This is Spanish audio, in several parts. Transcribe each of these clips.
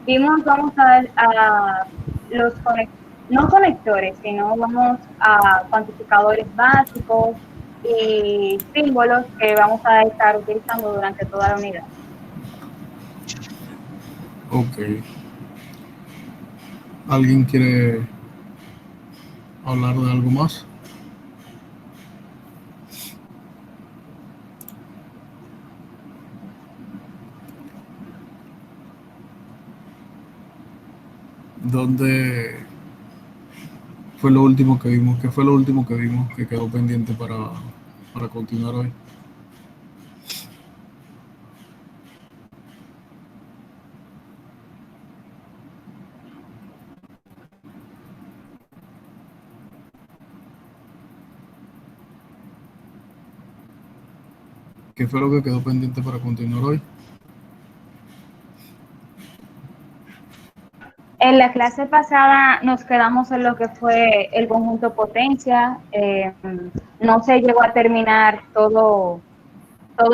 vimos, vamos a los no conectores, sino vamos a cuantificadores básicos y símbolos que vamos a estar utilizando durante toda la unidad. Ok. ¿Alguien quiere hablar de algo más? ¿Dónde fue lo último que vimos? ¿Qué fue lo último que vimos que quedó pendiente para continuar hoy? ¿Qué fue lo que quedó pendiente para continuar hoy? En la clase pasada nos quedamos en lo que fue el conjunto potencia. No se llegó a terminar todo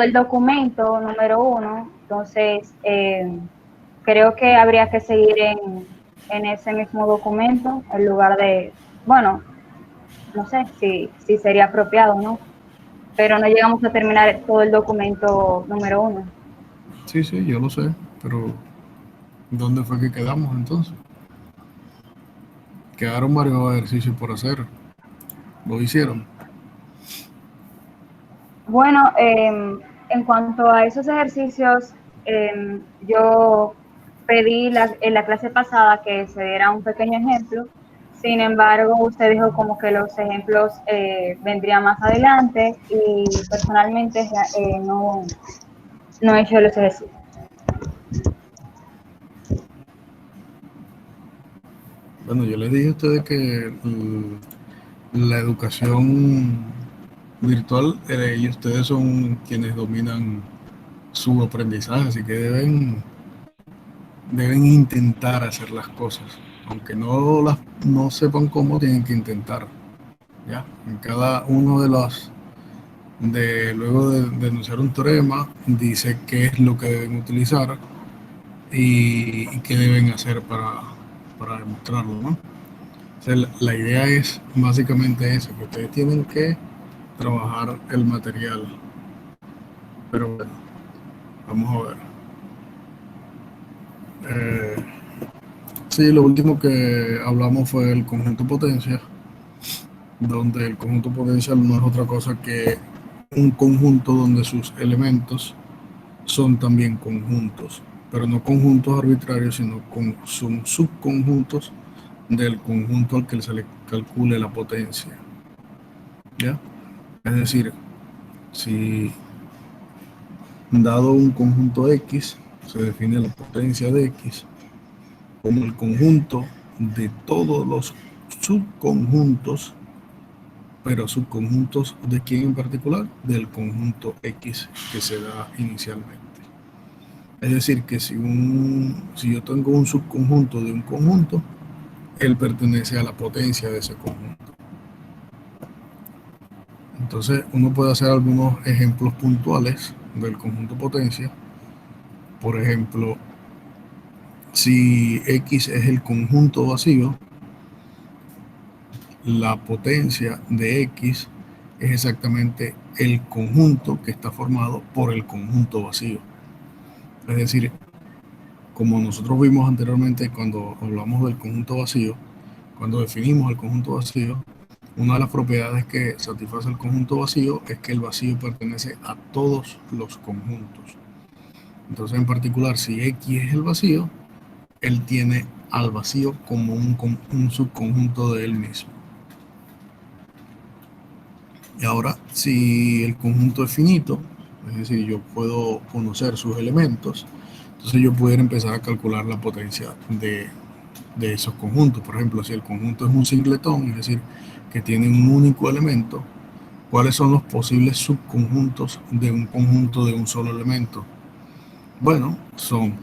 el documento número 1, entonces creo que habría que seguir en ese mismo documento en lugar de, bueno, no sé si sería apropiado, ¿no? Pero no llegamos a terminar todo el documento número 1. Sí, sí, yo lo sé, pero ¿dónde fue que quedamos entonces? Quedaron varios ejercicios por hacer. ¿Lo hicieron? Bueno, en cuanto a esos ejercicios, yo pedí en la clase pasada que se diera un pequeño ejemplo. Sin embargo, usted dijo como que los ejemplos vendrían más adelante y personalmente no he hecho los ejercicios. Bueno, yo les dije a ustedes que la educación virtual y ustedes son quienes dominan su aprendizaje, así que deben intentar hacer las cosas. Aunque no sepan cómo, tienen que intentar. ¿Ya? En cada uno luego de enunciar un teorema, dice qué es lo que deben utilizar y qué deben hacer para demostrarlo, ¿no? O sea, la idea es básicamente eso, que ustedes tienen que trabajar el material. Pero bueno, vamos a ver. Eh, sí, lo último que hablamos fue el conjunto potencia, donde el conjunto potencial no es otra cosa que un conjunto donde sus elementos son también conjuntos, pero no conjuntos arbitrarios, sino son subconjuntos del conjunto al que se le calcule la potencia. ¿Ya? Es decir, si dado un conjunto X, se define la potencia de X como el conjunto de todos los subconjuntos, pero subconjuntos de quién en particular, del conjunto X que se da inicialmente. Es decir, que si yo tengo un subconjunto de un conjunto, él pertenece a la potencia de ese conjunto. Entonces uno puede hacer algunos ejemplos puntuales del conjunto potencia. Por ejemplo, si X es el conjunto vacío, la potencia de X es exactamente el conjunto que está formado por el conjunto vacío. Es decir, como nosotros vimos anteriormente cuando hablamos del conjunto vacío, cuando definimos el conjunto vacío, una de las propiedades que satisface el conjunto vacío es que el vacío pertenece a todos los conjuntos. Entonces, en particular, si X es el vacío, él tiene al vacío como un subconjunto de él mismo. Y ahora, si el conjunto es finito, es decir, yo puedo conocer sus elementos, entonces yo pudiera empezar a calcular la potencia de esos conjuntos. Por ejemplo, si el conjunto es un singletón, es decir, que tiene un único elemento, ¿cuáles son los posibles subconjuntos de un conjunto de un solo elemento? Bueno, son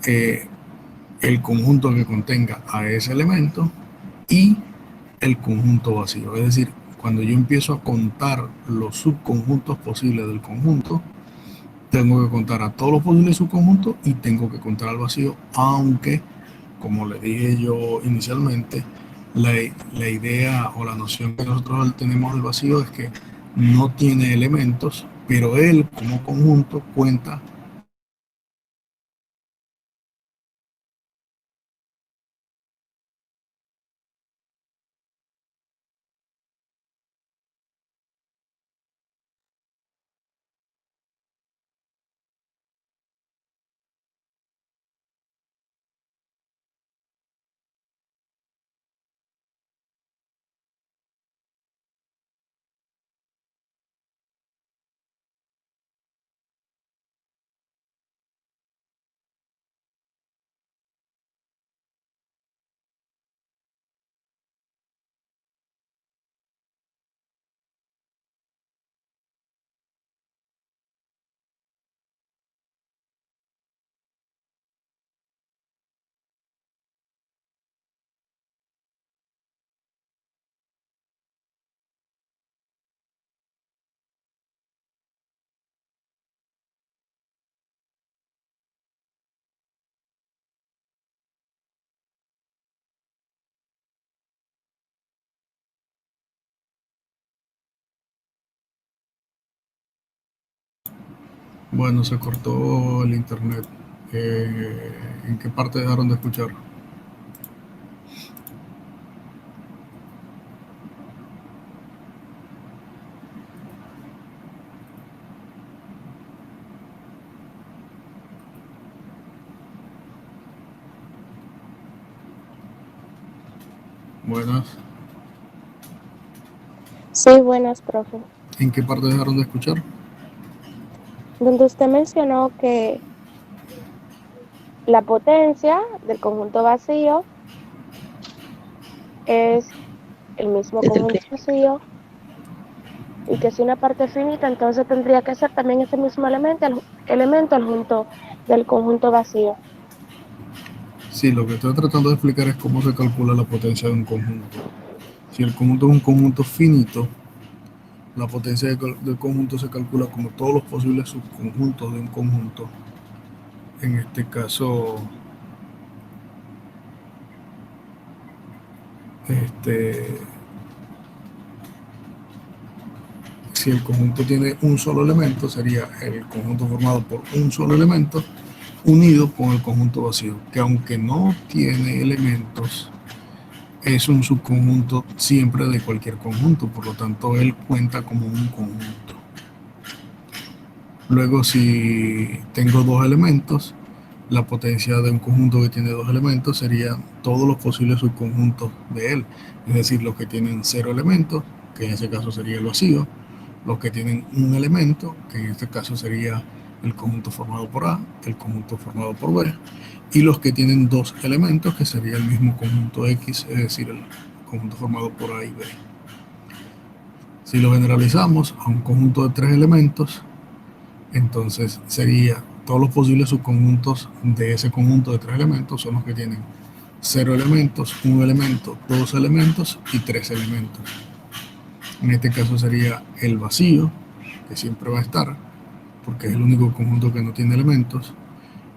el conjunto que contenga a ese elemento y el conjunto vacío. Es decir, cuando yo empiezo a contar los subconjuntos posibles del conjunto, tengo que contar a todos los posibles subconjuntos y tengo que contar al vacío, aunque, como le dije yo inicialmente, la idea o la noción que nosotros tenemos del vacío es que no tiene elementos, pero él como conjunto cuenta. Bueno, se cortó el internet. ¿En qué parte dejaron de escuchar? Buenas. Sí, buenas, profe. ¿En qué parte dejaron de escuchar? Donde usted mencionó que la potencia del conjunto vacío es el mismo conjunto vacío y que si una parte es finita, entonces tendría que ser también ese mismo elemento al junto del conjunto vacío. Sí, lo que estoy tratando de explicar es cómo se calcula la potencia de un conjunto. Si el conjunto es un conjunto finito, la potencia del conjunto se calcula como todos los posibles subconjuntos de un conjunto. En este caso, si el conjunto tiene un solo elemento, sería el conjunto formado por un solo elemento unido con el conjunto vacío, que aunque no tiene elementos, es un subconjunto siempre de cualquier conjunto, por lo tanto él cuenta como un conjunto. Luego, si tengo dos elementos, la potencia de un conjunto que tiene dos elementos sería todos los posibles subconjuntos de él, es decir, los que tienen cero elementos, que en ese caso sería el vacío, los que tienen un elemento, que en este caso sería el conjunto formado por A, el conjunto formado por B, y los que tienen dos elementos, que sería el mismo conjunto X, es decir, el conjunto formado por A y B. Si lo generalizamos a un conjunto de tres elementos, entonces sería todos los posibles subconjuntos de ese conjunto de tres elementos son los que tienen cero elementos, un elemento, dos elementos y tres elementos. En este caso sería el vacío, que siempre va a estar, porque es el único conjunto que no tiene elementos,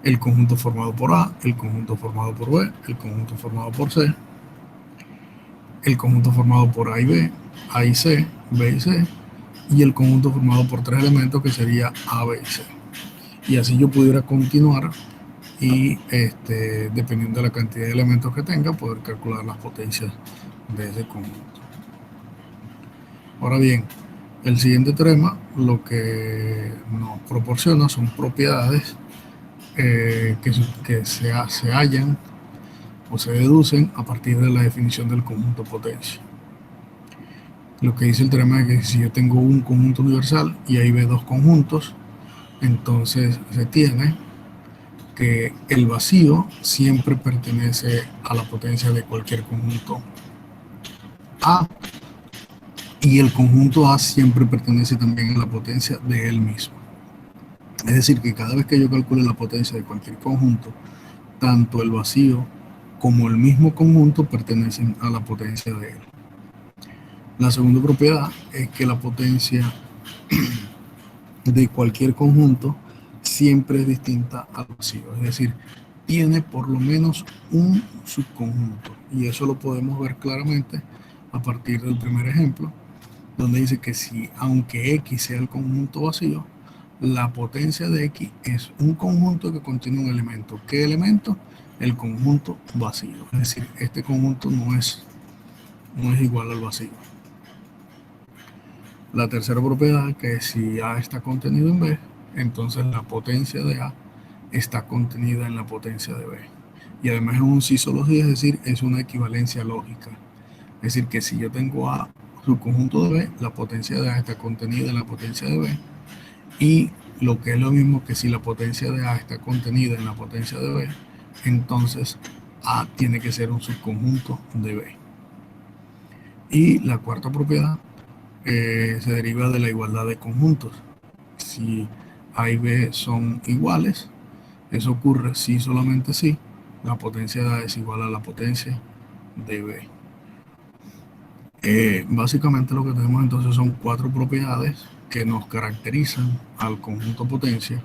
el conjunto formado por A, el conjunto formado por B, el conjunto formado por C, el conjunto formado por A y B, A y C, B y C, y el conjunto formado por tres elementos que sería A, B y C. Y así yo pudiera continuar y dependiendo de la cantidad de elementos que tenga, poder calcular las potencias de ese conjunto. Ahora bien, el siguiente teorema lo que nos proporciona son propiedades que se hallan o se deducen a partir de la definición del conjunto potencia. Lo que dice el teorema es que si yo tengo un conjunto universal y ahí ve dos conjuntos, entonces se tiene que el vacío siempre pertenece a la potencia de cualquier conjunto A y el conjunto A siempre pertenece también a la potencia de él mismo. Es decir, que cada vez que yo calcule la potencia de cualquier conjunto, tanto el vacío como el mismo conjunto pertenecen a la potencia de él. La segunda propiedad es que la potencia de cualquier conjunto siempre es distinta al vacío, es decir, tiene por lo menos un subconjunto, y eso lo podemos ver claramente a partir del primer ejemplo, donde dice que si, aunque X sea el conjunto vacío, la potencia de X es un conjunto que contiene un elemento. ¿Qué elemento? El conjunto vacío. Es decir, este conjunto no es igual al vacío. La tercera propiedad, que si A está contenido en B, entonces la potencia de A está contenida en la potencia de B. Y además es un sí solo sí, es decir, es una equivalencia lógica. Es decir, que si yo tengo A subconjunto de B, la potencia de A está contenida en la potencia de B. Y lo que es lo mismo que si la potencia de A está contenida en la potencia de B, entonces A tiene que ser un subconjunto de B. Y la cuarta propiedad se deriva de la igualdad de conjuntos. Si A y B son iguales, eso ocurre si solamente si la potencia de A es igual a la potencia de B. Básicamente lo que tenemos entonces son cuatro propiedades que nos caracterizan al conjunto potencia,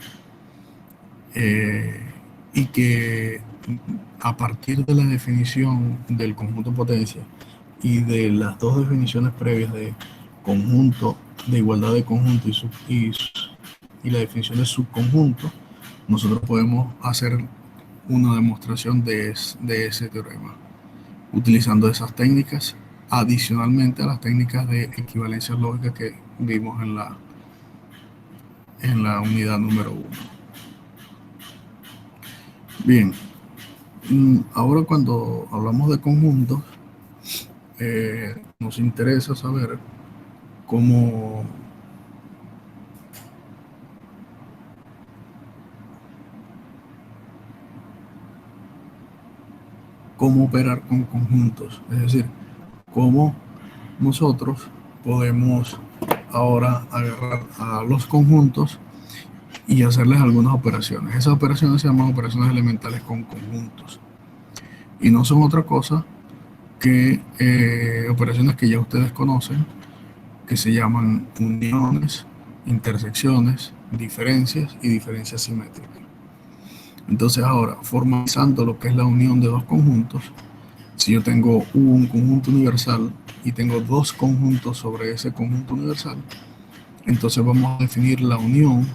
y que a partir de la definición del conjunto potencia y de las dos definiciones previas de conjunto, de igualdad de conjunto y la definición de subconjunto, nosotros podemos hacer una demostración de ese teorema utilizando esas técnicas, adicionalmente a las técnicas de equivalencia lógica que vimos en la unidad número 1. Bien, ahora cuando hablamos de conjuntos, nos interesa saber cómo operar con conjuntos, es decir, cómo nosotros podemos ahora agarrar a los conjuntos y hacerles algunas operaciones. Esas operaciones se llaman operaciones elementales con conjuntos y no son otra cosa que operaciones que ya ustedes conocen, que se llaman uniones, intersecciones, diferencias y diferencias simétricas. Entonces ahora, formalizando lo que es la unión de dos conjuntos, si yo tengo un conjunto universal y tengo dos conjuntos sobre ese conjunto universal, entonces vamos a definir la unión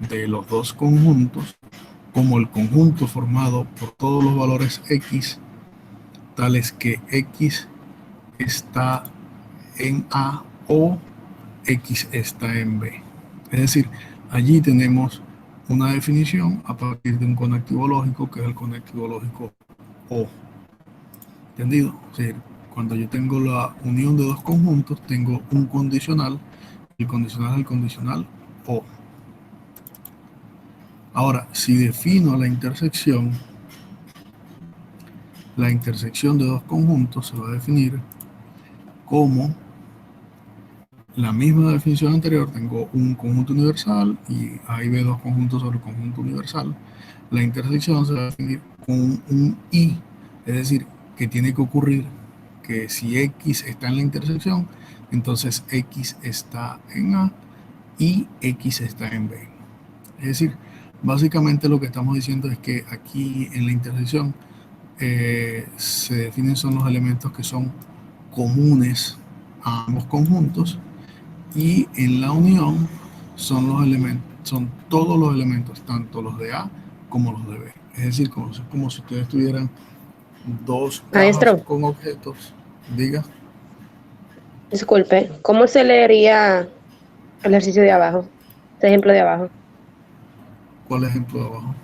de los dos conjuntos como el conjunto formado por todos los valores X, tales que X está en A o X está en B. Es decir, allí tenemos una definición a partir de un conectivo lógico, que es el conectivo lógico O. ¿Entendido? Es decir, cuando yo tengo la unión de dos conjuntos, tengo un condicional, el condicional es el condicional O. Ahora, si defino la intersección de dos conjuntos se va a definir como la misma definición anterior. Tengo un conjunto universal y A y B dos conjuntos sobre el conjunto universal. La intersección se va a definir con un I, es decir, que tiene que ocurrir que si X está en la intersección, entonces X está en A y X está en B. Es decir, básicamente lo que estamos diciendo es que aquí en la intersección se definen son los elementos que son comunes a ambos conjuntos, y en la unión son todos los elementos, tanto los de A como los de B. Es decir, como si ustedes tuvieran dos cajas con objetos. Diga. Disculpe, ¿cómo se leería el ejercicio de abajo? Este ejemplo de abajo. ¿Cuál ejemplo de abajo?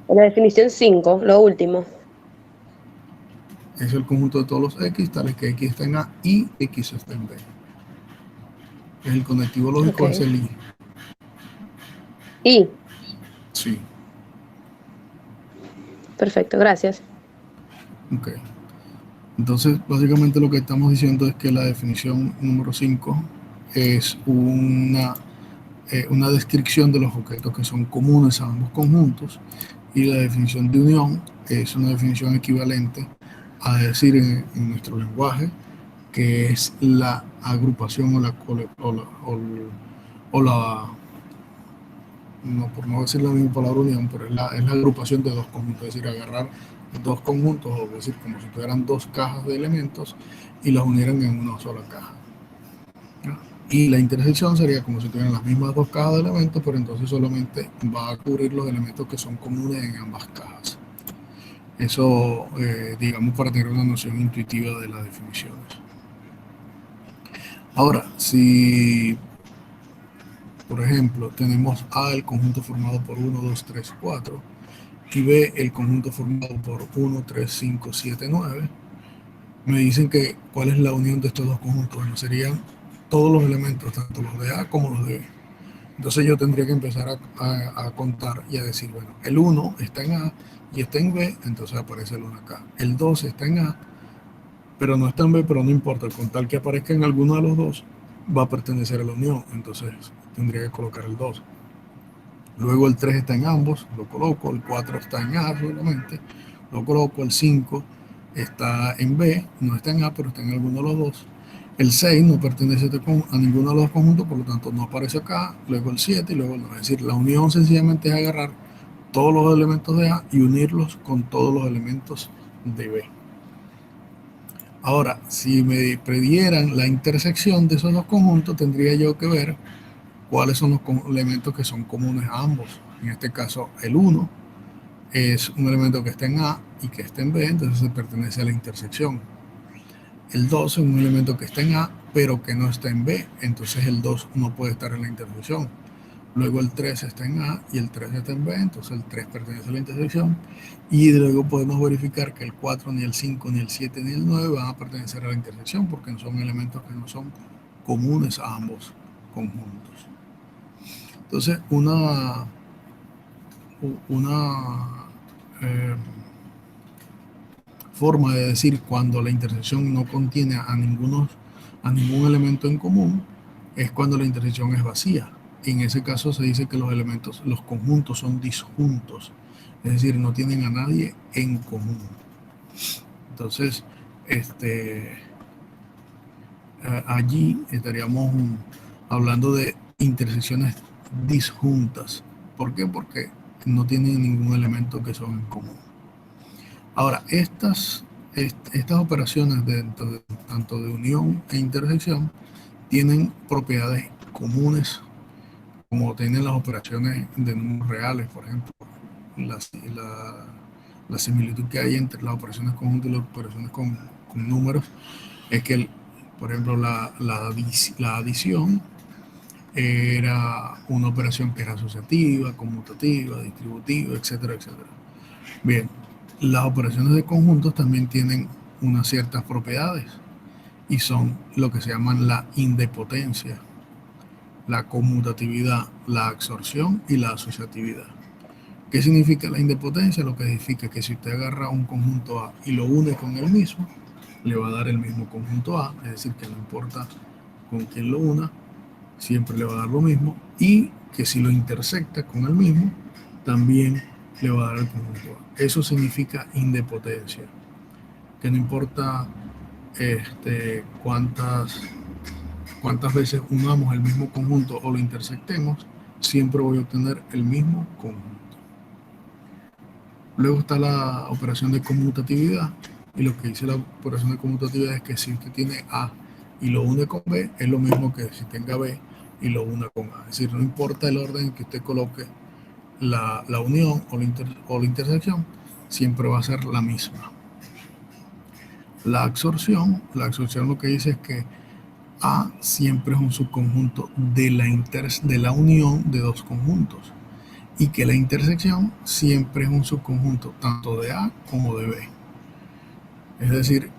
La definición 5, lo último. Es el conjunto de todos los X, tales que X está en A y X está en B. El conectivo lógico es el I. ¿I? Sí. Perfecto, gracias. Ok. Entonces, básicamente lo que estamos diciendo es que la definición número 5 es una descripción de los objetos que son comunes a ambos conjuntos, y la definición de unión es una definición equivalente a decir en nuestro lenguaje que es la agrupación o no, por no decir la misma palabra unión, pero es la agrupación de dos conjuntos, es decir, agarrar dos conjuntos, o decir, como si tuvieran dos cajas de elementos y las unieran en una sola caja. ¿Ya? Y la intersección sería como si tuvieran las mismas dos cajas de elementos, pero entonces solamente va a cubrir los elementos que son comunes en ambas cajas. Eso, digamos, para tener una noción intuitiva de las definiciones. Ahora, si, por ejemplo, tenemos A, el conjunto formado por 1, 2, 3, 4, y B, el conjunto formado por 1, 3, 5, 7, 9, me dicen que cuál es la unión de estos dos conjuntos. Bueno, serían todos los elementos, tanto los de A como los de B. Entonces yo tendría que empezar a contar y a decir, bueno, el 1 está en A y está en B, entonces aparece el 1 acá. El 2 está en A, pero no está en B, pero no importa, con tal que aparezca en alguno de los dos, va a pertenecer a la unión, entonces tendría que colocar el 2. Luego el 3 está en ambos, lo coloco, el 4 está en A solamente, lo coloco, el 5 está en B, no está en A, pero está en alguno de los dos. El 6 no pertenece a ninguno de los conjuntos, por lo tanto no aparece acá, luego el 7 y luego el 9. Es decir, la unión sencillamente es agarrar todos los elementos de A y unirlos con todos los elementos de B. Ahora, si me predieran la intersección de esos dos conjuntos, tendría yo que ver cuáles son los elementos que son comunes a ambos. En este caso, el 1 es un elemento que está en A y que está en B, entonces se pertenece a la intersección. El 2 es un elemento que está en A, pero que no está en B, entonces el 2 no puede estar en la intersección. Luego el 3 está en A y el 3 está en B, entonces el 3 pertenece a la intersección. Y luego podemos verificar que el 4, ni el 5, ni el 7, ni el 9 van a pertenecer a la intersección porque son elementos que no son comunes a ambos conjuntos. Entonces, una forma de decir cuando la intersección no contiene a ningún elemento en común es cuando la intersección es vacía. En ese caso se dice que los conjuntos son disjuntos, es decir, no tienen a nadie en común. Entonces, allí estaríamos hablando de intersecciones disjuntas. ¿Por qué? Porque no tienen ningún elemento que son en común. Ahora, estas operaciones tanto de unión e intersección tienen propiedades comunes, como tienen las operaciones de números reales, por ejemplo. La similitud que hay entre las operaciones conjuntas y las operaciones con números es que, por ejemplo, la adición era una operación que era asociativa, conmutativa, distributiva, etcétera, etcétera. Bien, las operaciones de conjuntos también tienen unas ciertas propiedades y son lo que se llaman la indepotencia, la conmutatividad, la absorción y la asociatividad. ¿Qué significa la indepotencia? Lo que significa que si usted agarra un conjunto A y lo une con el mismo, le va a dar el mismo conjunto A, es decir, que no importa con quién lo una, siempre le va a dar lo mismo, y que si lo intersecta con el mismo, también le va a dar el conjunto A. Eso significa indepotencia, que no importa cuántas veces unamos el mismo conjunto o lo intersectemos, siempre voy a obtener el mismo conjunto. Luego está la operación de conmutatividad, y lo que dice la operación de conmutatividad es que si usted tiene A y lo une con B, es lo mismo que si tenga B y lo una con A. Es decir, no importa el orden en que usted coloque la unión o la intersección, siempre va a ser la misma. La absorción lo que dice es que A siempre es un subconjunto de la unión de dos conjuntos, y que la intersección siempre es un subconjunto tanto de A como de B. Es decir,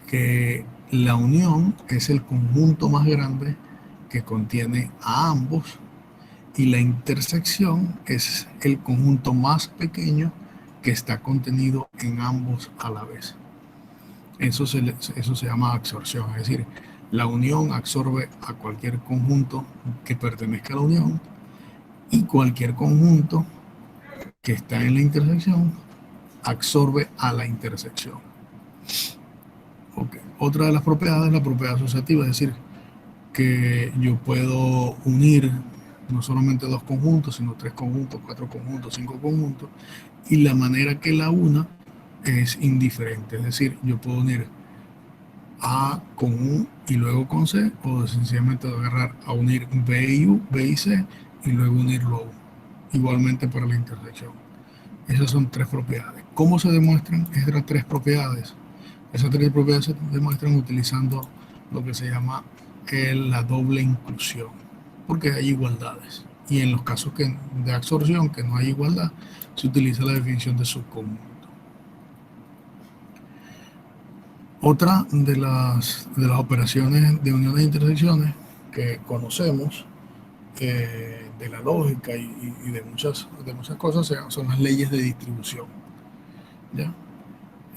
que la unión es el conjunto más grande que contiene a ambos, y la intersección es el conjunto más pequeño que está contenido en ambos a la vez. Eso se llama absorción, es decir, la unión absorbe a cualquier conjunto que pertenezca a la unión, y cualquier conjunto que está en la intersección absorbe a la intersección. Okay. Otra de las propiedades es la propiedad asociativa, es decir, que yo puedo unir no solamente dos conjuntos, sino tres conjuntos, cuatro conjuntos, cinco conjuntos, y la manera que la una es indiferente, es decir, yo puedo unir A con U y luego con C, o sencillamente agarrar a unir B y U, B y C, y luego unirlo a U. Igualmente para la intersección. Esas son tres propiedades. ¿Cómo se demuestran estas tres propiedades? Esas tres propiedades se demuestran utilizando lo que se llama la doble inclusión, porque hay igualdades. Y en los casos de absorción, que no hay igualdad, se utiliza la definición de subconjunto. Otra de las operaciones de uniones e intersecciones que conocemos de la lógica y de muchas cosas son las leyes de distribución. ¿Ya?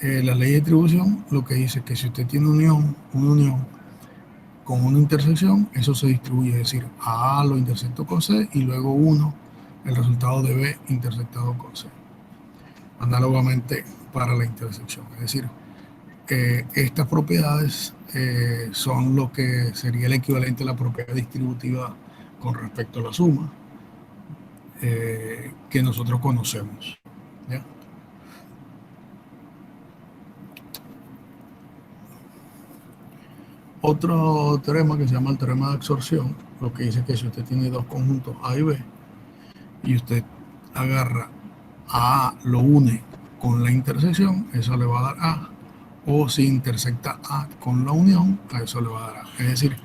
La ley de distribución lo que dice es que si usted tiene una unión con una intersección, eso se distribuye, es decir, A lo intersecto con C y luego 1, el resultado de B intersectado con C. Análogamente para la intersección, es decir, estas propiedades son lo que sería el equivalente a la propiedad distributiva con respecto a la suma que nosotros conocemos. ¿Ya? Otro teorema que se llama el teorema de absorción, lo que dice que si usted tiene dos conjuntos A y B y usted agarra a A, lo une con la intersección, eso le va a dar A, o si intersecta A con la unión, a eso le va a dar A. Es decir,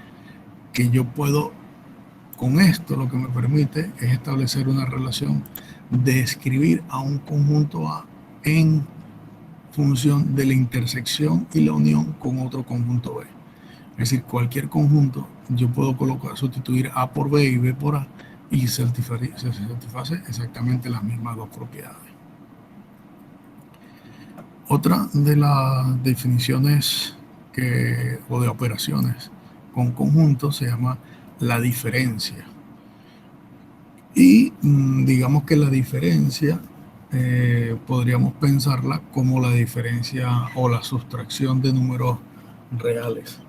que yo puedo, con esto lo que me permite es establecer una relación de escribir a un conjunto A en función de la intersección y la unión con otro conjunto B. Es decir, cualquier conjunto yo puedo sustituir A por B y B por A y se satisface exactamente las mismas dos propiedades. Otra de las definiciones o de operaciones con conjuntos se llama la diferencia. Y digamos que la diferencia podríamos pensarla como la diferencia o la sustracción de números reales.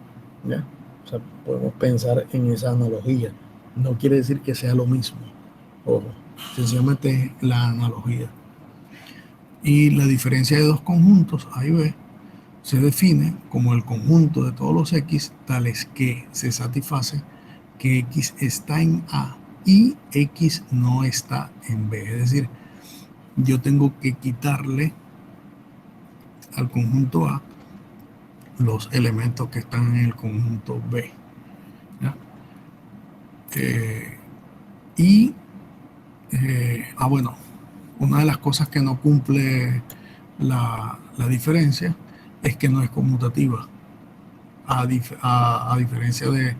¿Ya? O sea, podemos pensar en esa analogía. No quiere decir que sea lo mismo. Ojo, sencillamente es la analogía. Y la diferencia de dos conjuntos, A y B, se define como el conjunto de todos los X, tales que se satisface que X está en A y X no está en B. Es decir, yo tengo que quitarle al conjunto A los elementos que están en el conjunto B. ¿Ya? Bueno, una de las cosas que no cumple la diferencia es que no es conmutativa, a diferencia de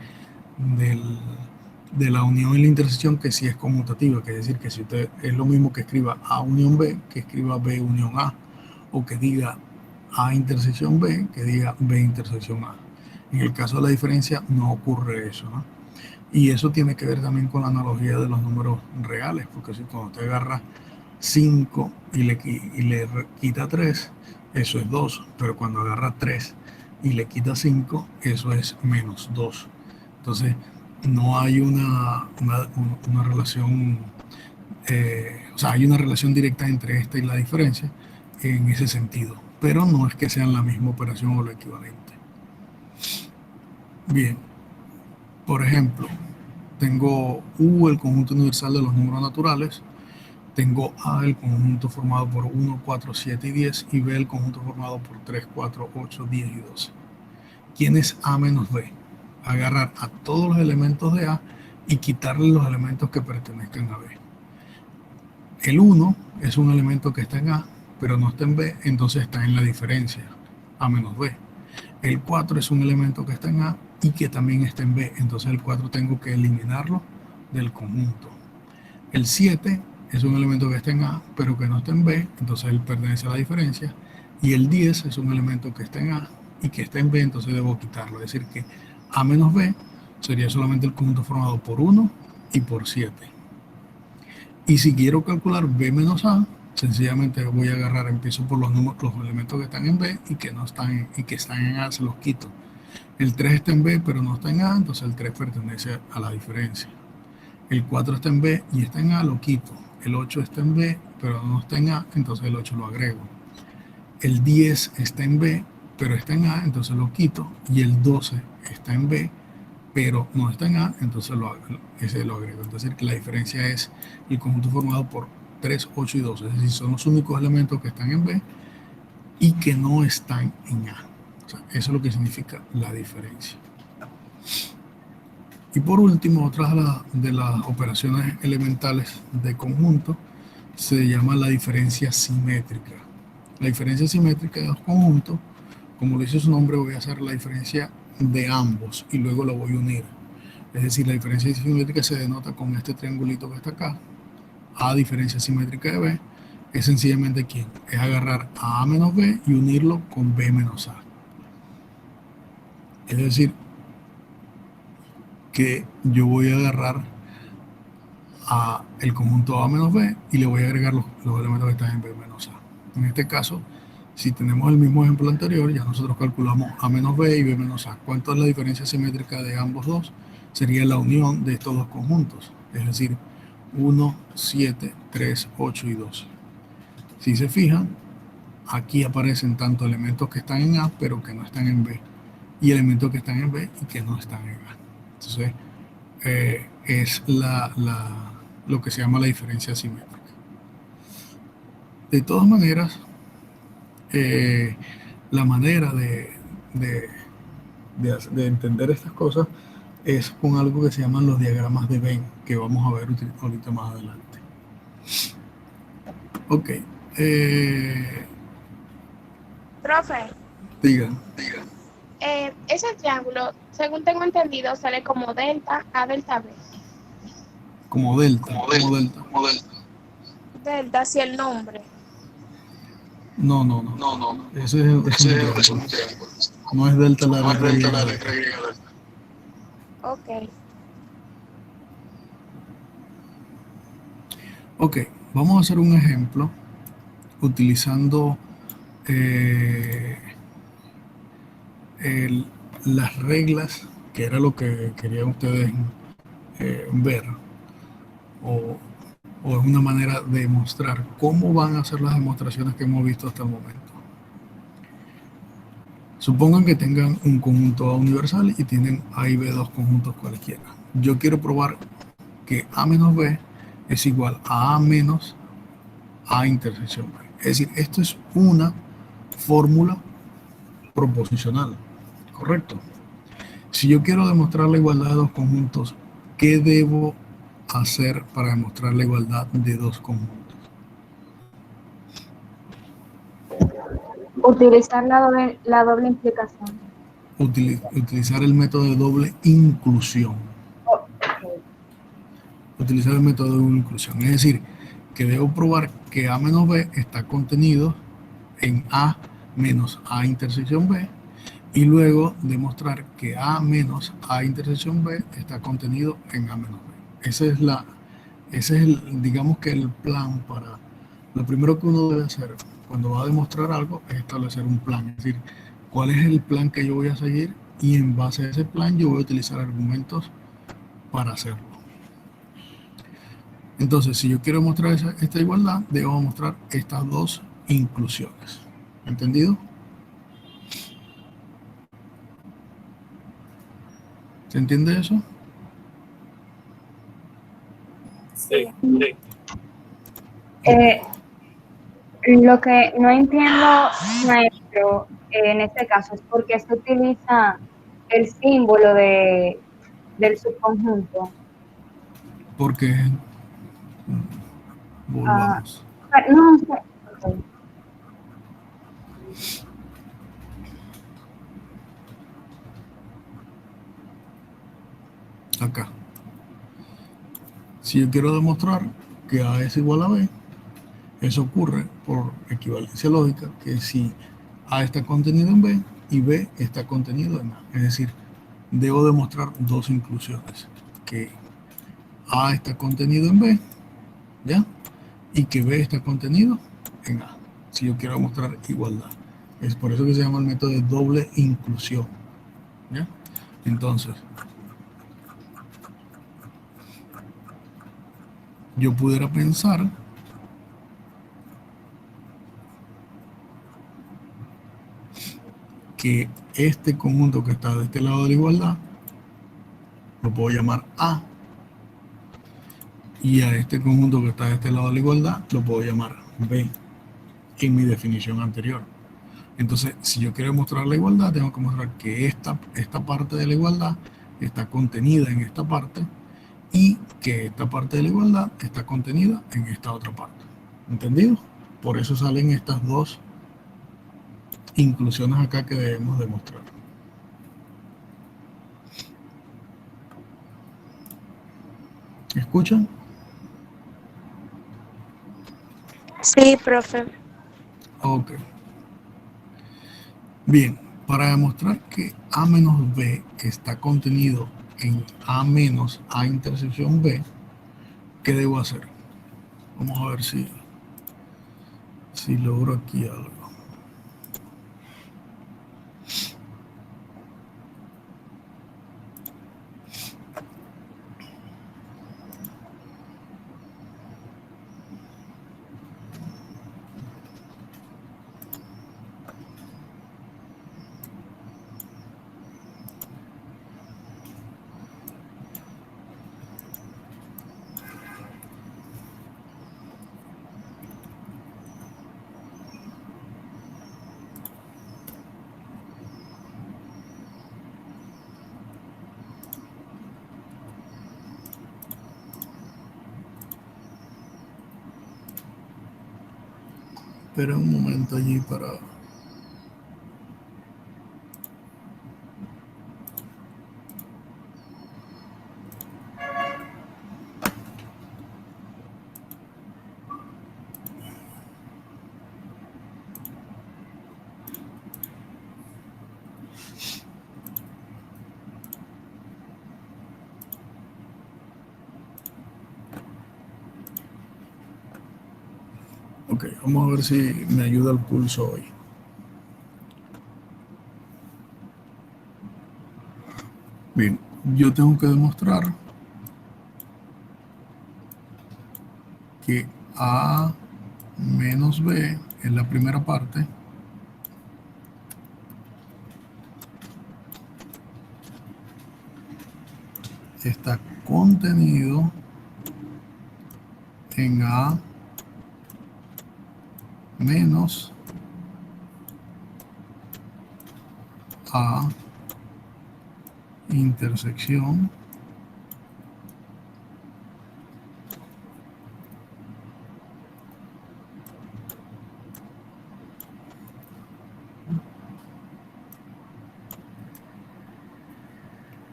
la unión y la intersección, que sí es conmutativa, que es decir, que si usted es lo mismo que escriba A unión B, que escriba B unión A, o que diga A intersección B, que diga B intersección A. En el caso de la diferencia no ocurre eso, ¿no? Y eso tiene que ver también con la analogía de los números reales, porque si cuando usted agarra 5 y le quita 3, eso es 2, pero cuando agarra 3 y le quita 5, eso es menos 2. Entonces, no hay una relación, o sea, hay una relación directa entre esta y la diferencia en ese sentido, pero no es que sean la misma operación o lo equivalente. Bien, por ejemplo, tengo U, el conjunto universal de los números naturales, tengo A, el conjunto formado por 1, 4, 7 y 10, y B, el conjunto formado por 3, 4, 8, 10 y 12. ¿Quién es A menos B? Agarrar a todos los elementos de A y quitarle los elementos que pertenezcan a B. El 1 es un elemento que está en A, pero no está en B, entonces está en la diferencia, A menos B. El 4 es un elemento que está en A y que también está en B, entonces el 4 tengo que eliminarlo del conjunto. El 7 es un elemento que está en A, pero que no está en B, entonces él pertenece a la diferencia. Y el 10 es un elemento que está en A y que está en B, entonces debo quitarlo. Es decir que A menos B sería solamente el conjunto formado por 1 y por 7. Y si quiero calcular B menos A, sencillamente voy a agarrar, empiezo por los elementos que están en B y que no están y que están en A, se los quito. El 3 está en B, pero no está en A, entonces el 3 pertenece a la diferencia. el 4 está en B y está en A, lo quito. El 8 está en B, pero no está en A, entonces el 8 lo agrego. El 10 está en B, pero está en A, entonces lo quito. Y el 12 está en B, pero no está en A, entonces ese lo agrego. Entonces la diferencia es el conjunto formado por 3, 8 y 12. Es decir, son los únicos elementos que están en B y que no están en A. O sea, eso es lo que significa la diferencia. Y por último, otra de las operaciones elementales de conjunto se llama la diferencia simétrica. La diferencia simétrica de los conjuntos, como lo dice su nombre, voy a hacer la diferencia de ambos y luego lo voy a unir. Es decir, la diferencia simétrica se denota con este triangulito que está acá. A diferencia simétrica de B es sencillamente ¿quién? Es agarrar a menos B y unirlo con B menos A. Es decir, que yo voy a agarrar a el conjunto A menos B y le voy a agregar los elementos que están en B menos A. En este caso, si tenemos el mismo ejemplo anterior, ya nosotros calculamos A menos B y B menos A. ¿Cuánto es la diferencia simétrica de ambos dos? Sería la unión de estos dos conjuntos, es decir, 1, 7, 3, 8 y 12. Si se fijan, aquí aparecen tanto elementos que están en A pero que no están en B, y elementos que están en B y que no están en A. Entonces, es lo que se llama la diferencia simétrica. De todas maneras, la manera de entender estas cosas es con algo que se llaman los diagramas de Venn, que vamos a ver ahorita más adelante. Ok. Profe, Diga. ese triángulo, según tengo entendido, sale como delta A delta B. Como delta. Delta, si el nombre. No. Ese es un triángulo. No es delta la letra griega. Ok. Ok, vamos a hacer un ejemplo utilizando las reglas, que era lo que querían ustedes ver, o es una manera de mostrar cómo van a ser las demostraciones que hemos visto hasta el momento. Supongan que tengan un conjunto A universal y tienen A y B dos conjuntos cualquiera. Yo quiero probar que A menos B es igual a A menos A intersección B. Es decir, esto es una fórmula proposicional, ¿correcto? Si yo quiero demostrar la igualdad de dos conjuntos, ¿qué debo hacer para demostrar la igualdad de dos conjuntos? Utilizar la doble implicación. Utilizar el método de doble inclusión. Utilizar el método de doble inclusión. Es decir, que debo probar que A menos B está contenido en A menos A intersección B y luego demostrar que A menos A intersección B está contenido en A menos B. Ese es el, digamos que el plan para... Lo primero que uno debe hacer cuando va a demostrar algo es establecer un plan. Es decir, cuál es el plan que yo voy a seguir y en base a ese plan yo voy a utilizar argumentos para hacerlo. Entonces, si yo quiero mostrar esta igualdad, debo mostrar estas dos inclusiones. ¿Entendido? ¿Se entiende eso? Sí. Lo que no entiendo, maestro, en este caso es por qué se utiliza el símbolo del subconjunto. Porque volvamos. No sé. Okay. Acá. Si yo quiero demostrar que A es igual a B, eso ocurre por equivalencia lógica, que si A está contenido en B y B está contenido en A. Es decir, debo demostrar dos inclusiones, que A está contenido en B, ¿ya? Y que B está contenido en A, si yo quiero demostrar igualdad. Es por eso que se llama el método de doble inclusión, ¿ya? Entonces, yo pudiera pensar que este conjunto que está de este lado de la igualdad lo puedo llamar A, y a este conjunto que está de este lado de la igualdad lo puedo llamar B en mi definición anterior. Entonces, si yo quiero mostrar la igualdad, tengo que mostrar que esta parte de la igualdad está contenida en esta parte y que esta parte de la igualdad está contenida en esta otra parte. ¿Entendido? Por eso salen estas dos inclusiones acá que debemos demostrar. ¿Escuchan? Sí, profe. Ok. Bien, para demostrar que A menos B está contenido en A menos A intersección B, ¿qué debo hacer? Vamos a ver si logro aquí algo. Espera un momento allí para... Ok, vamos a ver si me ayuda el pulso hoy. Bien, yo tengo que demostrar que A menos B en la primera parte está contenido en A menos A intersección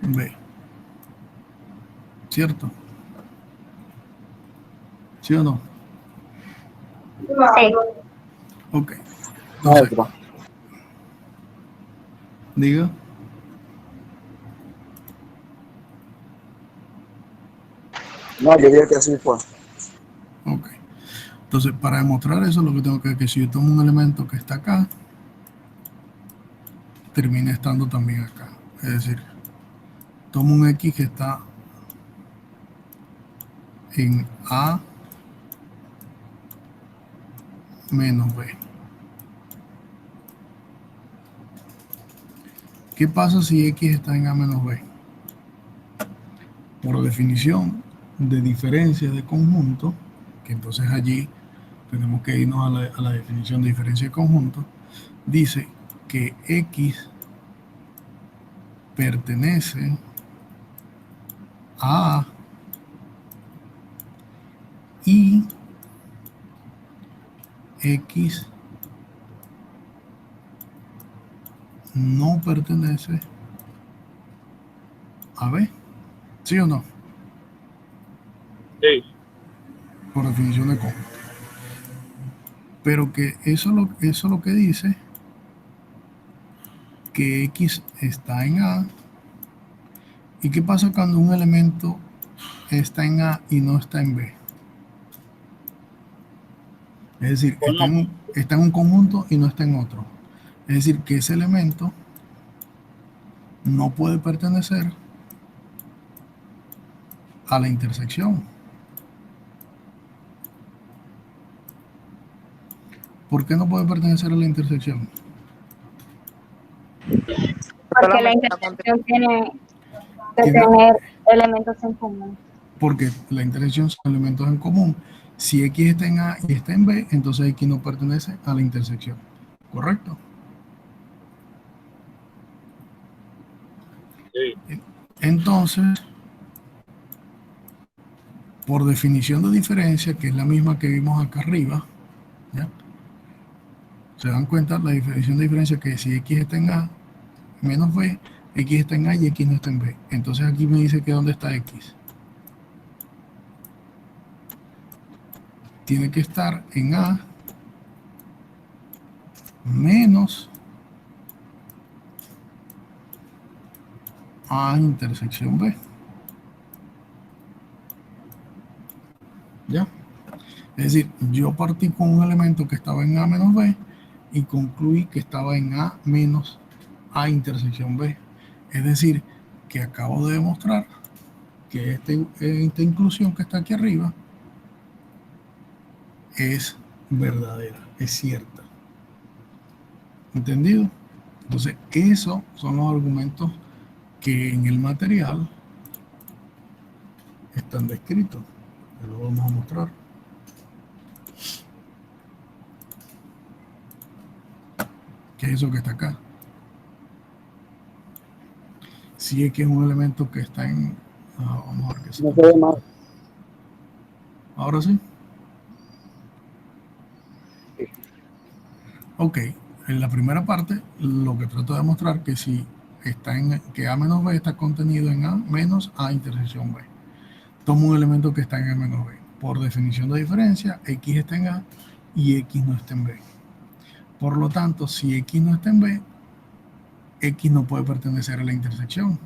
B. ¿Cierto? ¿Sí o no? Sí. Ok. Entonces, diga. No, yo diría que así fue. Ok. Entonces, para demostrar eso, lo que tengo que si yo tomo un elemento que está acá, termina estando también acá. Es decir, tomo un X que está en A menos B. ¿Qué pasa si X está en A menos B? Por definición de diferencia de conjunto, que entonces allí tenemos que irnos a la definición de diferencia de conjunto, dice que X pertenece a A y X no pertenece a B. ¿Sí o no? Sí. Por definición de conjunto. Pero que eso lo que dice que X está en A. ¿Y qué pasa cuando un elemento está en A y no está en B? Es decir, está en un conjunto y no está en otro. Es decir, que ese elemento no puede pertenecer a la intersección. ¿Por qué no puede pertenecer a la intersección? Porque la Solamente está intersección tiene que Tiene- tener elementos en común. porque la intersección son elementos en común. Si X está en A y está en B, entonces X no pertenece a la intersección. ¿Correcto? Sí. Entonces, por definición de diferencia, que es la misma que vimos acá arriba, ¿ya? Se dan cuenta la definición de diferencia que si X está en A menos B, X está en A y X no está en B. Entonces aquí me dice que dónde está X. Tiene que estar en A menos A intersección B. ¿Ya? Es decir, yo partí con un elemento que estaba en A menos B y concluí que estaba en A menos A intersección B. Es decir, que acabo de demostrar que esta inclusión que está aquí arriba es verdadera, es cierta. ¿Entendido? Entonces, esos son los argumentos que en el material están descritos. Ya lo vamos a mostrar. ¿Qué es eso que está acá? Si es que es un elemento que está en... vamos a ver qué se No está se ve más. presentando. Ahora sí. Ok, en la primera parte lo que trato de mostrar que si está en que A menos B está contenido en A menos A intersección B. Tomo un elemento que está en A menos B. Por definición de diferencia, X está en A y X no está en B. Por lo tanto, si X no está en B, X no puede pertenecer a la intersección.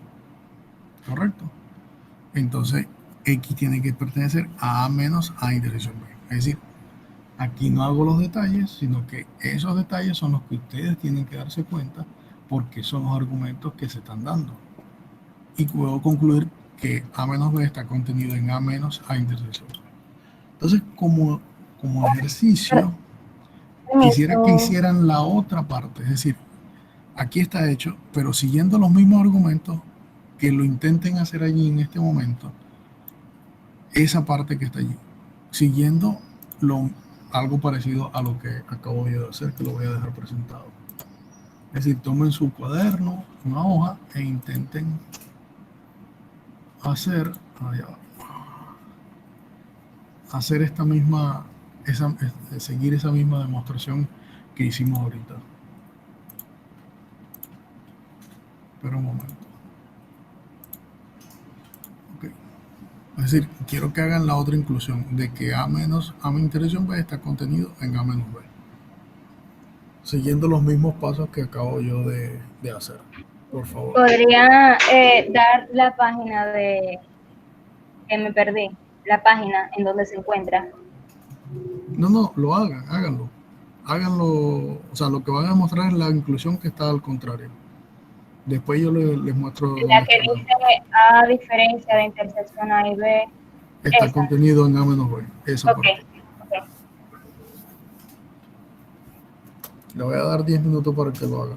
¿Correcto? Entonces, X tiene que pertenecer a A menos A intersección B. Es decir, aquí no hago los detalles, sino que esos detalles son los que ustedes tienen que darse cuenta porque son los argumentos que se están dando. Y puedo concluir que A menos B está contenido en A menos A intersección. Entonces, como ejercicio, quisiera que Permiso. hicieran la otra parte. Es decir, aquí está hecho, pero siguiendo los mismos argumentos, que lo intenten hacer allí en este momento, esa parte que está allí, siguiendo algo parecido a lo que acabo de hacer, que lo voy a dejar presentado. Es decir, tomen su cuaderno, una hoja e intenten hacer, hacer esta misma, seguir esa misma demostración que hicimos ahorita. Pero un momento. Okay. Es decir, quiero que hagan la otra inclusión de que A menos A intersección B está contenido en A menos B. Siguiendo los mismos pasos que acabo yo de hacer. Por favor. Podría dar la página de que me perdí, la página en donde se encuentra. No, lo hagan, háganlo. Háganlo, o sea, lo que van a mostrar es la inclusión que está al contrario. Después yo les muestro La dónde que está dice A diferencia de intersección A y B, está esa. contenido en A menos B, esa Ok, parte. ok. Le voy a dar 10 minutos para que lo haga.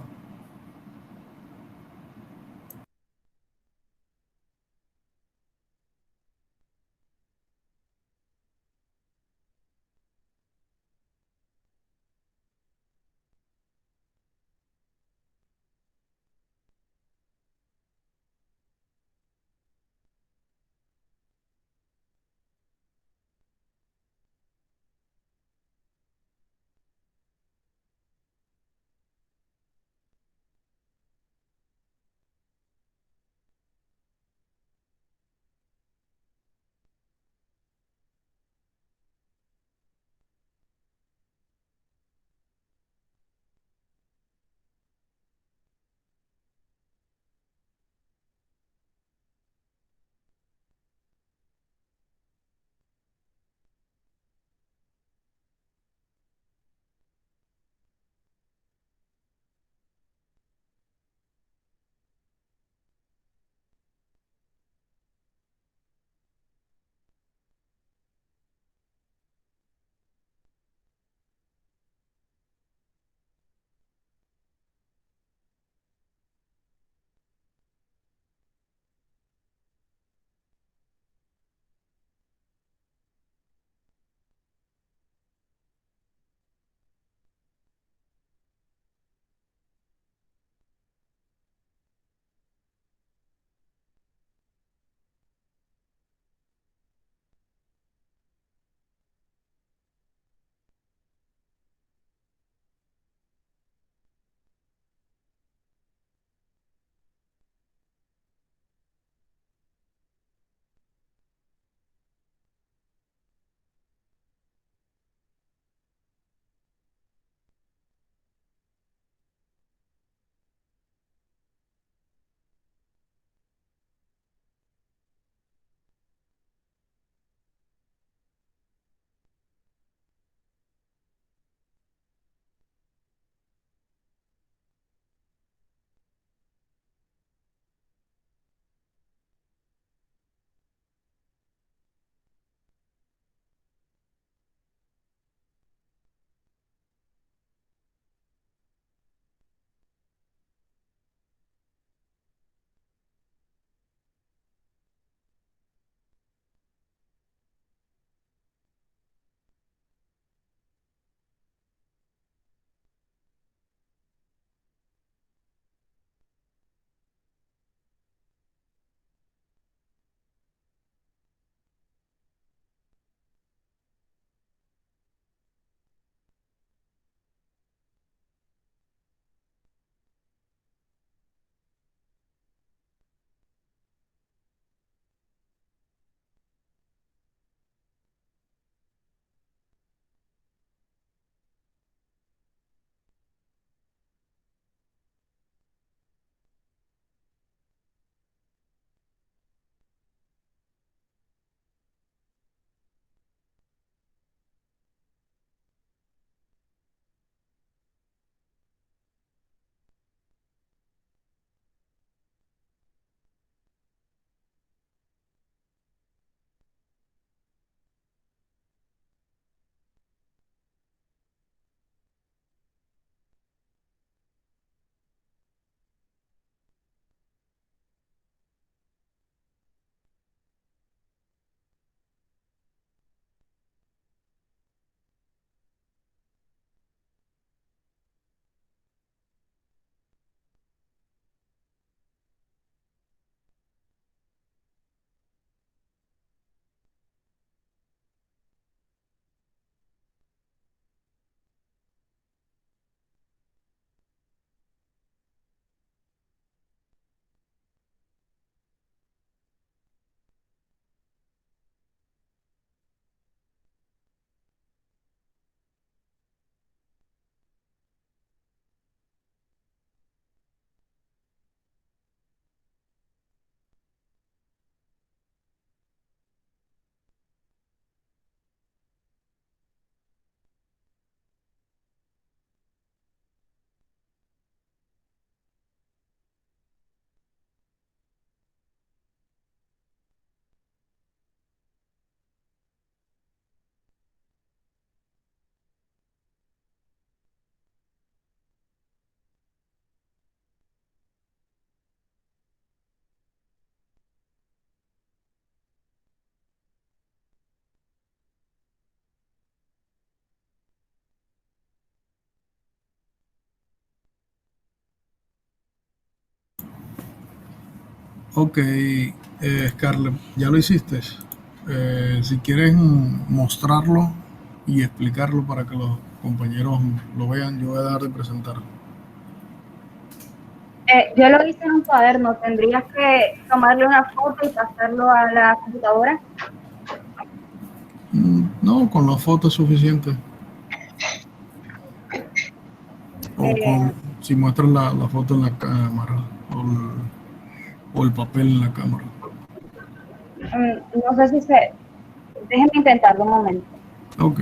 Ok, Scarlett, ya lo hiciste. Si quieres mostrarlo y explicarlo para que los compañeros lo vean, yo voy a dejar de presentar. Yo lo hice en un cuaderno, tendrías que tomarle una foto y pasarlo a la computadora. No, con la foto es suficiente. O Eh, si muestras la foto en la cámara o el papel en la cámara. no sé si se... Déjenme intentarlo un momento. Ok.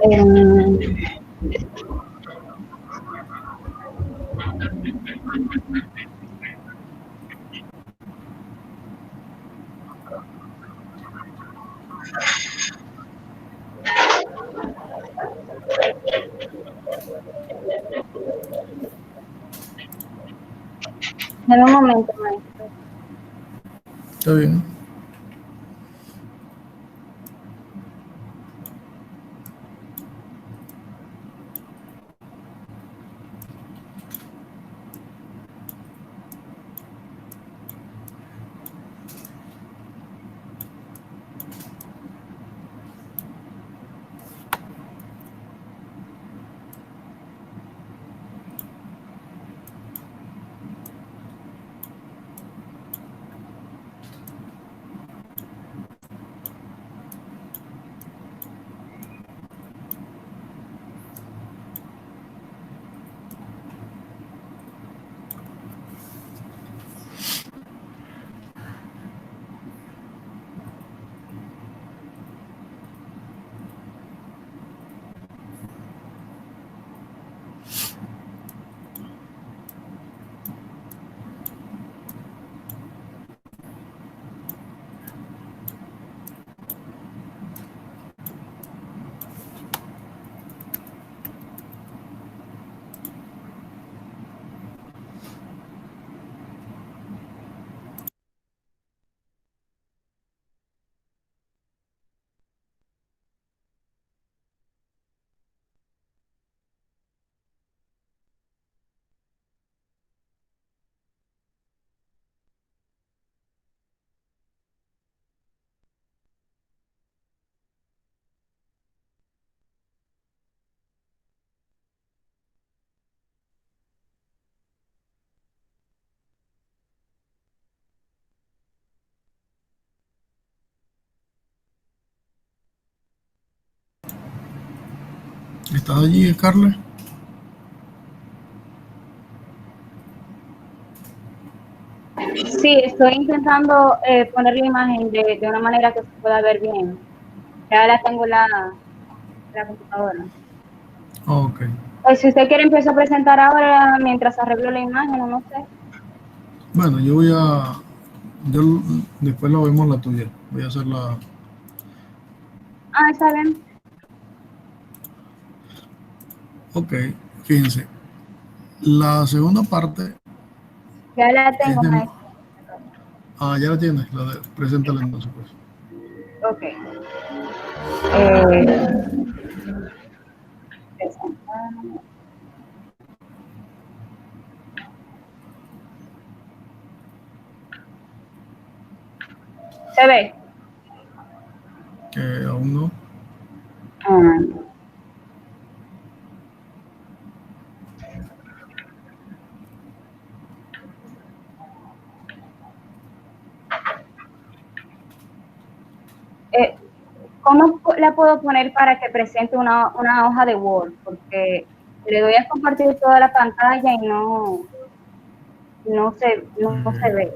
Eh, en un momento, maestro. Está bien. ¿Estás allí, Scarlett? Sí, estoy intentando poner la imagen de una manera que se pueda ver bien. Ya la tengo la computadora. Ok. Pues si usted quiere empiezo a presentar ahora mientras arreglo la imagen, o no sé. Bueno, después la vemos la tuya. Voy a hacer la... Ah, está bien. Ok, fíjense. La segunda parte Ya la es tengo, de... maestro. Ah, ya la tienes. Preséntala entonces, pues. Ok. Eh, ¿Se ve? Que aún no. Ah, eh, ¿cómo la puedo poner para que presente una hoja de Word? Porque le doy a compartir toda la pantalla y no se ve.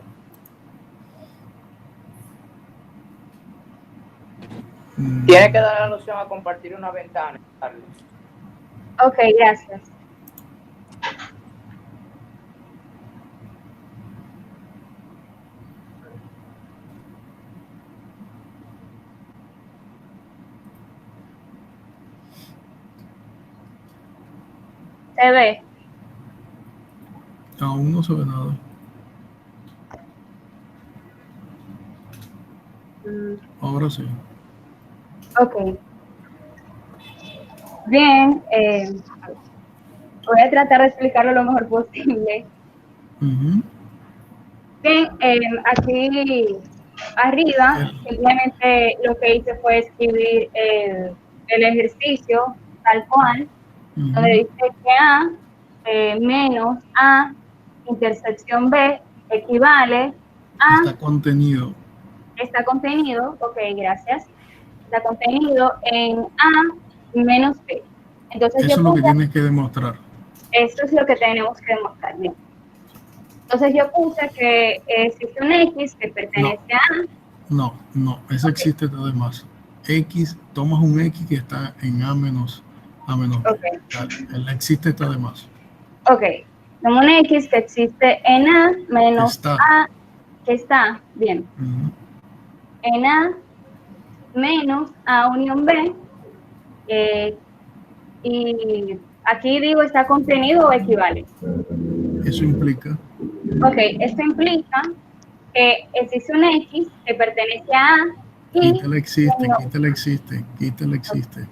Tiene que darle la opción a compartir una ventana, Carlos. Ok, gracias. ¿Se ve? Aún no se ve nada. Ahora sí. Ok. Bien, voy a tratar de explicarlo lo mejor posible. Ujú. Bien, aquí arriba, simplemente lo que hice fue escribir el ejercicio tal cual, donde Ujú. dice que A menos A intersección B equivale a, Está contenido. está contenido, ok, gracias, está contenido en A menos B. Entonces Eso yo es lo que puse, tienes que demostrar. esto es lo que tenemos que demostrar. Bien. Entonces yo puse que existe un X que pertenece a, No, eso ok, existe además. X, tomas un X que está en A menos B. ok, El existe está de más. ok, como un X que existe en A menos Está. A, que está, bien, Ujú. en A menos A unión B, y aquí digo está contenido o equivale. Eso implica. Ok, esto implica que existe un X que pertenece a A y Quítale existe, no. quítale existe, quítale existe.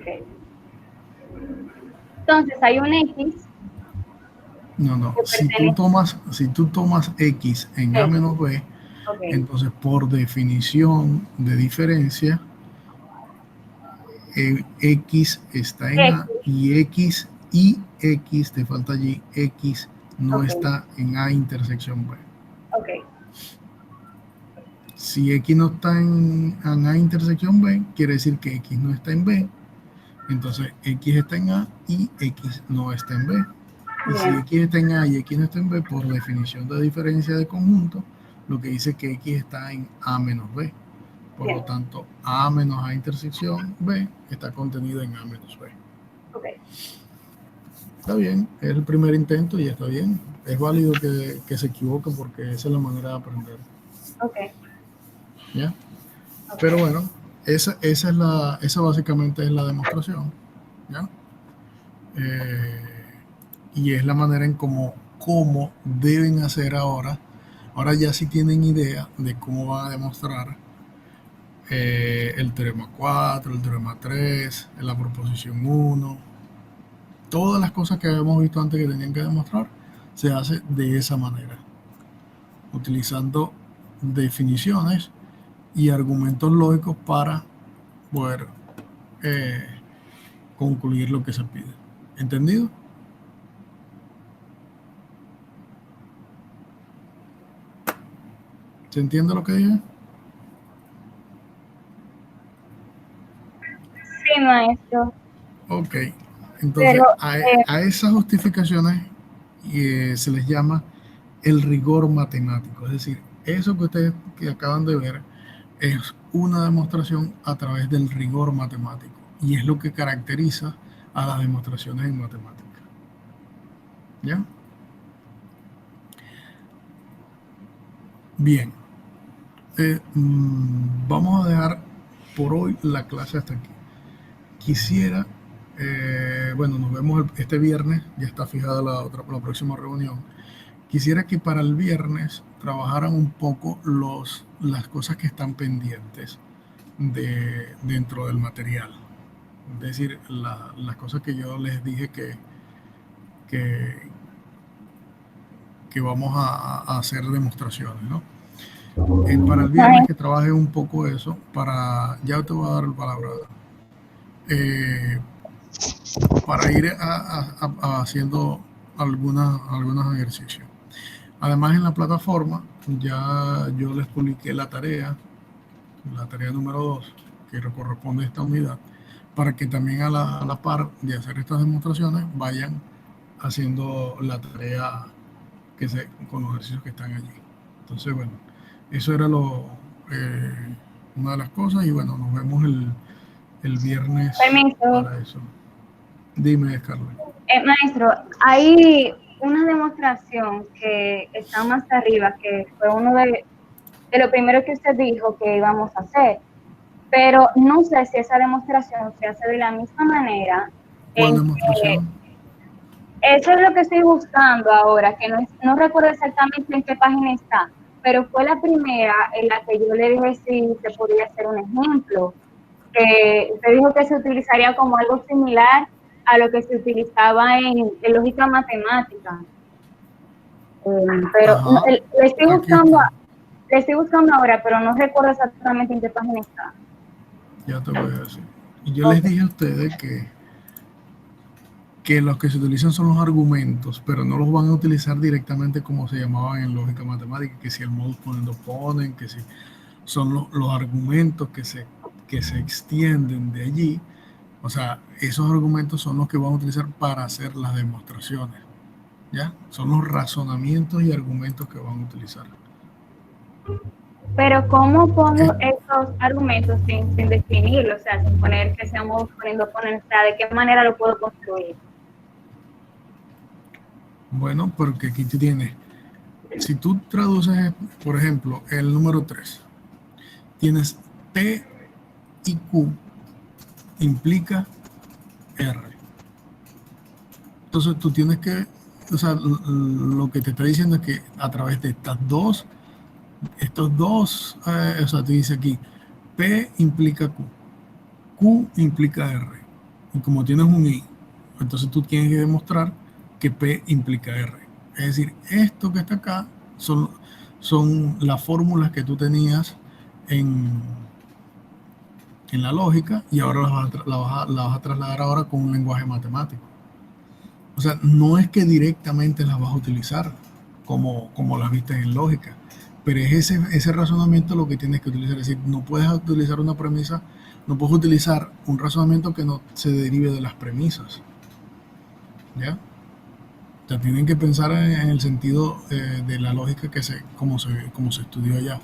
Okay. Entonces hay un X No. que pertenece Si tú tomas X en A a menos B, okay. entonces por definición de diferencia, X está en X, A y X, te falta allí, X no okay, está en A intersección B. okay, Si X no está en A intersección B, quiere decir que X no está en B. Entonces X está en A y X no está en B. Y si bien, X está en A y X no está en B, por definición de diferencia de conjunto, lo que dice que X está en A menos B. Por lo bien, tanto, A menos A intersección B está contenido en A menos B. okay, Está bien, es el primer intento y está bien. Es válido que se equivoque porque esa es la manera de aprender. okay, ¿Ya? okay. Pero bueno, esa básicamente es la demostración. ¿Ya? Y es la manera en cómo deben hacer ahora. Ahora ya sí tienen idea de cómo van a demostrar el teorema 4, el teorema 3, la proposición 1. Todas las cosas que habíamos visto antes que tenían que demostrar se hace de esa manera, utilizando definiciones y argumentos lógicos para poder eh, concluir lo que se pide. ¿Entendido? ¿Se entiende lo que dije? Sí, maestro, Ok, entonces pero a esas justificaciones se les llama el rigor matemático, es decir, eso que ustedes que acaban de ver es una demostración a través del rigor matemático y es lo que caracteriza a las demostraciones en matemática. ¿Ya? Bien, vamos a dejar por hoy la clase hasta aquí. Quisiera, bueno, nos vemos este viernes, ya está fijada la próxima reunión. Quisiera que para el viernes trabajaran un poco las cosas que están pendientes dentro del material. Es decir, las cosas que yo les dije que, que vamos a hacer demostraciones, ¿no? Para el viernes que trabaje un poco eso, ya te voy a dar la palabra, para ir haciendo algunos ejercicios. Además, en la plataforma ya yo les publiqué la tarea la tarea número 2, que corresponde a esta unidad, para que también a la par de hacer estas demostraciones vayan haciendo la tarea con los ejercicios que están allí. Entonces, bueno, eso era una de las cosas, y bueno, nos vemos el viernes. Permiso. Para eso. Dime, Carlos. Maestro, hay una demostración que está más arriba, que fue uno de lo primero que usted dijo que íbamos a hacer, pero no sé si esa demostración se hace de la misma manera. ¿Cuál demostración? Eso es lo que estoy buscando ahora, que no recuerdo exactamente en qué página está, pero fue la primera en la que yo le dije si se podía hacer un ejemplo. Que usted dijo que se utilizaría como algo similar a lo que se utilizaba en lógica matemática. Pero le estoy buscando ahora, pero no recuerdo exactamente en qué página está. Ya te voy a decir. Y yo les dije a ustedes que los que se utilizan son los argumentos, pero no los van a utilizar directamente como se llamaban en lógica matemática, que si el modus ponens, que si son los argumentos que se extienden de allí. O sea, esos argumentos son los que van a utilizar para hacer las demostraciones, ¿ya? Son los razonamientos y argumentos que van a utilizar. Pero ¿cómo pongo esos argumentos sin definirlos? O sea, sin poner que seamos poniendo poner, o sea, ¿de qué manera lo puedo construir? Bueno, porque aquí tú tienes, si tú traduces, por ejemplo, el número 3, tienes P y Q implica R. Entonces tú tienes que, o sea, lo que te está diciendo es que a través de estos dos, o sea, te dice aquí, P implica Q, Q implica R. Y como tienes un I, entonces tú tienes que demostrar que P implica R. Es decir, esto que está acá son las fórmulas que tú tenías en la lógica, y ahora la vas a trasladar ahora con un lenguaje matemático. O sea, no es que directamente las vas a utilizar como las viste en lógica, pero es ese razonamiento lo que tienes que utilizar. Es decir, no puedes utilizar una premisa, no puedes utilizar un razonamiento que no se derive de las premisas, ¿ya? O sea, tienen que pensar en el sentido de la lógica como se estudió allá.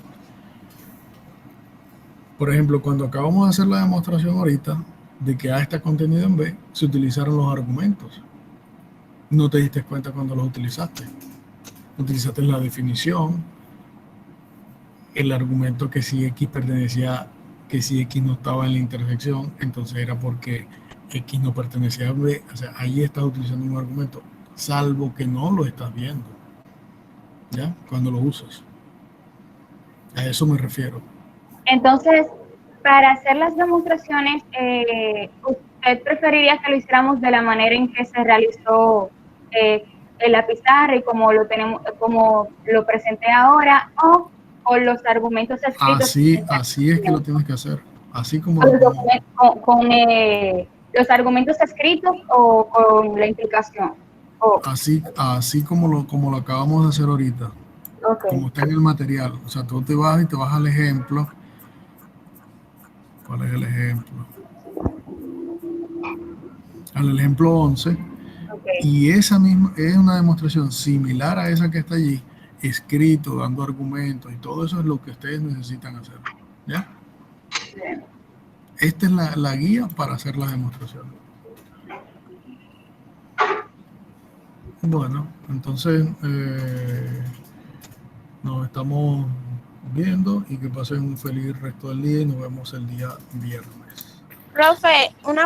Por ejemplo, cuando acabamos de hacer la demostración ahorita de que A está contenido en B, se utilizaron los argumentos. No te diste cuenta cuando los utilizaste. Utilizaste la definición, el argumento que si X pertenecía, que si X no estaba en la intersección, entonces era porque X no pertenecía a B. O sea, ahí estás utilizando un argumento, salvo que no lo estás viendo, ¿ya? Cuando lo usas. A eso me refiero. Entonces, para hacer las demostraciones, ¿usted preferiría que lo hiciéramos de la manera en que se realizó en la pizarra y como lo presenté ahora, o con los argumentos escritos? Así es que lo tienes que hacer. Así como con los argumentos escritos o con la implicación. Así como lo acabamos de hacer ahorita. Okay. Como está en el material. O sea, tú te vas y te vas al ejemplo. ¿Cuál es el ejemplo? Al ejemplo 11. Okay. Y esa misma es una demostración similar a esa que está allí, escrito, dando argumentos, y todo eso es lo que ustedes necesitan hacer, ¿ya? Bien. Esta es la guía para hacer la demostración. Bueno, entonces nos estamos viendo, y que pasen un feliz resto del día, y nos vemos el día viernes. Profe, una